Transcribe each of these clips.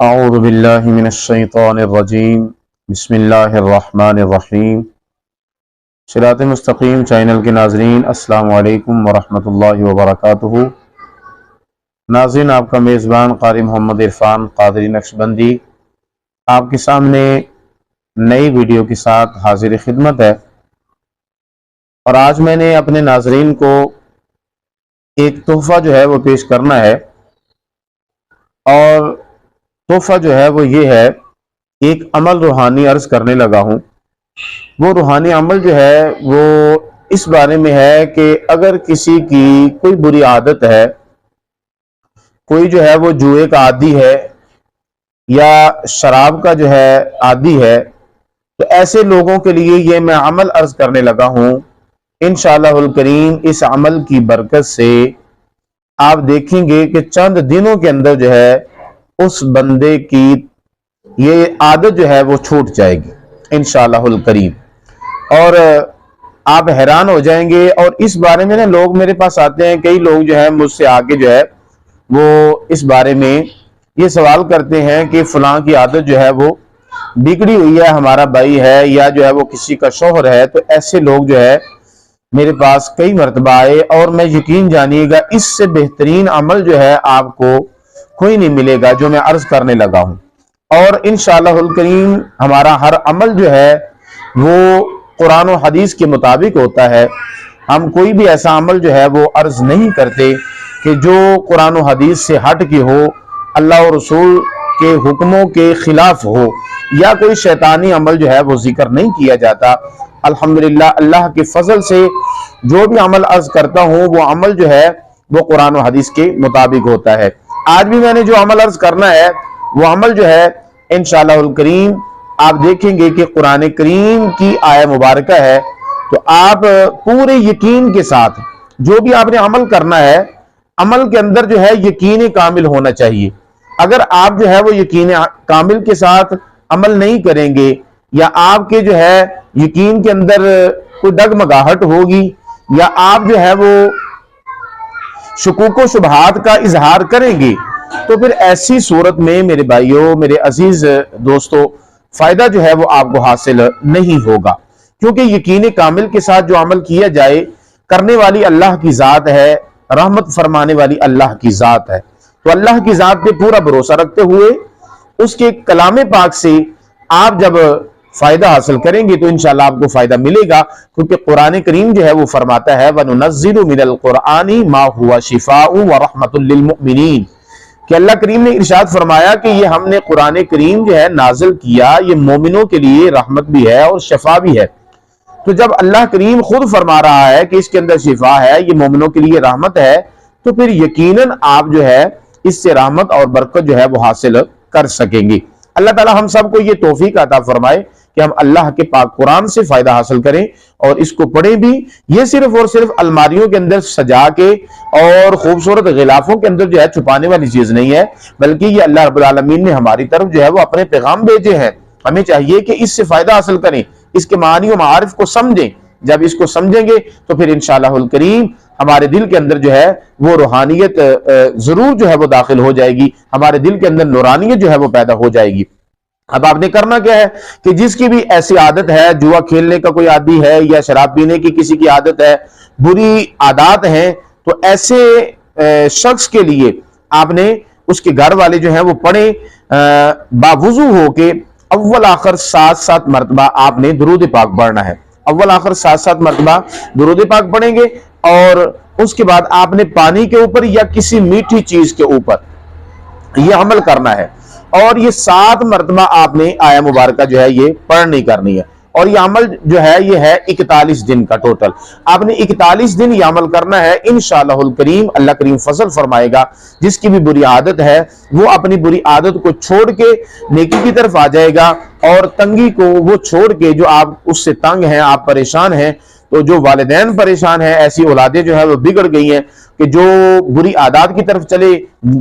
اعوذ باللہ من الشیطان الرجیم بسم اللہ الرحمن الرحیم۔ صراط مستقیم چینل کے ناظرین السلام علیکم ورحمۃ اللہ وبرکاتہ۔ ناظرین، آپ کا میزبان قاری محمد عرفان قادری نقشبندی آپ کے سامنے نئی ویڈیو کے ساتھ حاضر خدمت ہے، اور آج میں نے اپنے ناظرین کو ایک تحفہ جو ہے وہ پیش کرنا ہے، اور تحفہ جو ہے وہ یہ ہے، ایک عمل روحانی عرض کرنے لگا ہوں۔ وہ روحانی عمل جو ہے وہ اس بارے میں ہے کہ اگر کسی کی کوئی بری عادت ہے، کوئی جو ہے وہ جوئے کا عادی ہے یا شراب کا جو ہے عادی ہے، تو ایسے لوگوں کے لیے یہ میں عمل عرض کرنے لگا ہوں۔ انشاءاللہ الکریم اس عمل کی برکت سے آپ دیکھیں گے کہ چند دنوں کے اندر جو ہے اس بندے کی یہ عادت جو ہے وہ چھوٹ جائے گی انشاءاللہ الکریم، اور آپ حیران ہو جائیں گے۔ اور اس بارے میں نا لوگ میرے پاس آتے ہیں، کئی لوگ جو ہے مجھ سے آگے جو ہے وہ اس بارے میں یہ سوال کرتے ہیں کہ فلاں کی عادت جو ہے وہ بگڑی ہوئی ہے، ہمارا بھائی ہے یا جو ہے وہ کسی کا شوہر ہے۔ تو ایسے لوگ جو ہے میرے پاس کئی مرتبہ آئے، اور میں یقین جانیے گا اس سے بہترین عمل جو ہے آپ کو کوئی نہیں ملے گا جو میں عرض کرنے لگا ہوں۔ اور انشاءاللہ الکریم ہمارا ہر عمل جو ہے وہ قرآن و حدیث کے مطابق ہوتا ہے۔ ہم کوئی بھی ایسا عمل جو ہے وہ عرض نہیں کرتے کہ جو قرآن و حدیث سے ہٹ کے ہو، اللہ و رسول کے حکموں کے خلاف ہو، یا کوئی شیطانی عمل جو ہے وہ ذکر نہیں کیا جاتا۔ الحمدللہ اللہ کے فضل سے جو بھی عمل عرض کرتا ہوں وہ عمل جو ہے وہ قرآن و حدیث کے مطابق ہوتا ہے۔ آج بھی میں نے جو عمل عرض کرنا ہے وہ عمل جو ہے انشاءاللہ الکریم آپ دیکھیں گے کہ قرآن کریم کی آیہ مبارکہ ہے۔ تو آپ پورے یقین کے ساتھ جو بھی آپ نے عمل کرنا ہے، عمل کے اندر جو ہے یقین کامل ہونا چاہیے۔ اگر آپ جو ہے وہ یقین کامل کے ساتھ عمل نہیں کریں گے، یا آپ کے جو ہے یقین کے اندر کوئی ڈگمگاہٹ ہوگی، یا آپ جو ہے وہ شکوک و شبہات کا اظہار کریں گے، تو پھر ایسی صورت میں میرے بھائیوں، میرے عزیز دوستو، فائدہ جو ہے وہ آپ کو حاصل نہیں ہوگا۔ کیونکہ یقین کامل کے ساتھ جو عمل کیا جائے، کرنے والی اللہ کی ذات ہے، رحمت فرمانے والی اللہ کی ذات ہے۔ تو اللہ کی ذات پہ پورا بھروسہ رکھتے ہوئے اس کے کلام پاک سے آپ جب فائدہ حاصل کریں گے تو انشاءاللہ آپ کو فائدہ ملے گا، کیونکہ قرآن کریم جو ہے وہ فرماتا ہے وَنُنَزِّلُ مِنَ الْقُرْآنِ مَا هُوَ شِفَاءٌ وَرَحْمَةٌ لِّلْمُؤْمِنِينَ، کہ اللہ کریم نے ارشاد فرمایا کہ یہ ہم نے قرآن کریم جو ہے نازل کیا، یہ مومنوں کے لیے رحمت بھی ہے اور شفا بھی ہے۔ تو جب اللہ کریم خود فرما رہا ہے کہ اس کے اندر شفا ہے، یہ مومنوں کے لیے رحمت ہے، تو پھر یقیناً آپ جو ہے اس سے رحمت اور برکت جو ہے وہ حاصل کر سکیں گے۔ اللہ تعالی ہم سب کو یہ توفیق عطا فرمائے کہ ہم اللہ کے پاک قرآن سے فائدہ حاصل کریں اور اس کو پڑھیں بھی۔ یہ صرف اور صرف الماریوں کے اندر سجا کے اور خوبصورت غلافوں کے اندر جو ہے چھپانے والی چیز نہیں ہے، بلکہ یہ اللہ رب العالمین نے ہماری طرف جو ہے وہ اپنے پیغام بھیجے ہیں۔ ہمیں چاہیے کہ اس سے فائدہ حاصل کریں، اس کے معانی و معارف کو سمجھیں۔ جب اس کو سمجھیں گے تو پھر انشاءاللہ الکریم ہمارے دل کے اندر جو ہے وہ روحانیت ضرور جو ہے وہ داخل ہو جائے گی، ہمارے دل کے اندر نورانیت جو ہے وہ پیدا ہو جائے گی۔ اب آپ نے کرنا کیا ہے کہ جس کی بھی ایسی عادت ہے، جوا کھیلنے کا کوئی عادی ہے یا شراب پینے کی کسی کی عادت ہے، بری عادات ہیں، تو ایسے شخص کے لیے آپ نے اس کے گھر والے جو ہیں وہ پڑھیں، باوضو ہو کے اول آخر 7 مرتبہ آپ نے درود پاک پڑھنا ہے۔ اول آخر 7 مرتبہ درود پاک پڑھیں گے، اور اس کے بعد آپ نے پانی کے اوپر یا کسی میٹھی چیز کے اوپر یہ عمل کرنا ہے، اور یہ 7 مرتبہ آپ نے آیہ مبارکہ جو ہے یہ پڑھنی کرنی ہے۔ اور یہ عمل جو ہے یہ ہے 41 دن کا ٹوٹل، آپ نے 41 دن یہ عمل کرنا ہے۔ انشاءاللہ الکریم اللہ کریم فضل فرمائے گا، جس کی بھی بری عادت ہے وہ اپنی بری عادت کو چھوڑ کے نیکی کی طرف آ جائے گا، اور تنگی کو وہ چھوڑ کے، جو آپ اس سے تنگ ہیں، آپ پریشان ہیں، تو جو والدین پریشان ہیں، ایسی اولادیں جو ہیں وہ بگڑ گئی ہیں کہ جو بری عادات کی طرف چلے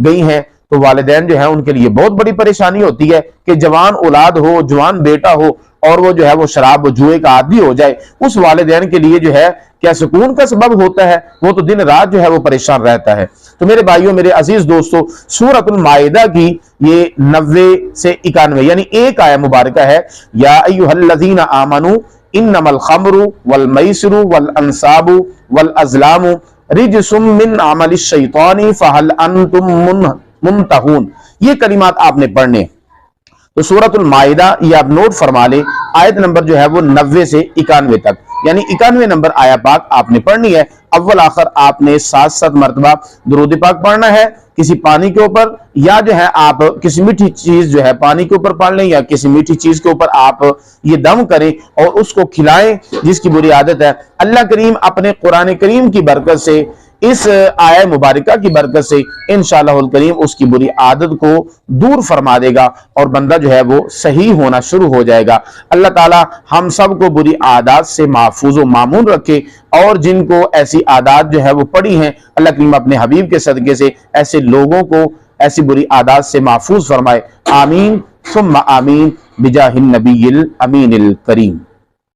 گئی ہیں، تو والدین جو ہیں ان کے لیے بہت بڑی پریشانی ہوتی ہے کہ جوان اولاد ہو، جوان بیٹا ہو اور وہ جو ہے وہ شراب و جوئے کا عادی ہو جائے، اس والدین کے لیے جو ہے کیا سکون کا سبب ہوتا ہے، وہ تو دن رات جو ہے وہ پریشان رہتا ہے۔ تو میرے بھائیوں، میرے عزیز دوستو، سورۃ المائدہ کی یہ 90 سے 91 یعنی ایک آیہ مبارکہ ہے، یا ایھا الذین آمنوا انما الخمر والمیسر والانصاب والازلام رجس من عمل الشیطان فہل انتم منتہون۔ یہ کلمات آپ نے پڑھنے ہیں۔ تو سورۃ المائدہ یہ آپ نوٹ فرما لیں، آیت نمبر جو ہے وہ 90 سے 91 تک، یعنی 91 نمبر آیہ پاک آپ نے پڑھنی ہے۔ اول آخر آپ نے 7 مرتبہ درود پاک پڑھنا ہے کسی پانی کے اوپر، یا جو ہے آپ کسی میٹھی چیز جو ہے پانی کے اوپر پڑھ لیں، یا کسی میٹھی چیز کے اوپر آپ یہ دم کریں اور اس کو کھلائیں جس کی بری عادت ہے۔ اللہ کریم اپنے قرآن کریم کی برکت سے، اس آیہ مبارکہ کی برکت سے انشاءاللہ الکریم اس کی بری عادت کو دور فرما دے گا اور بندہ جو ہے وہ صحیح ہونا شروع ہو جائے گا۔ اللہ تعالی ہم سب کو بری عادات سے محفوظ و مامون رکھے، اور جن کو ایسی عادات جو ہے وہ پڑی ہیں، اللہ کریم اپنے حبیب کے صدقے سے ایسے لوگوں کو ایسی بری عادات سے محفوظ فرمائے۔ آمین ثم آمین بجاہ النبی الامین الکریم۔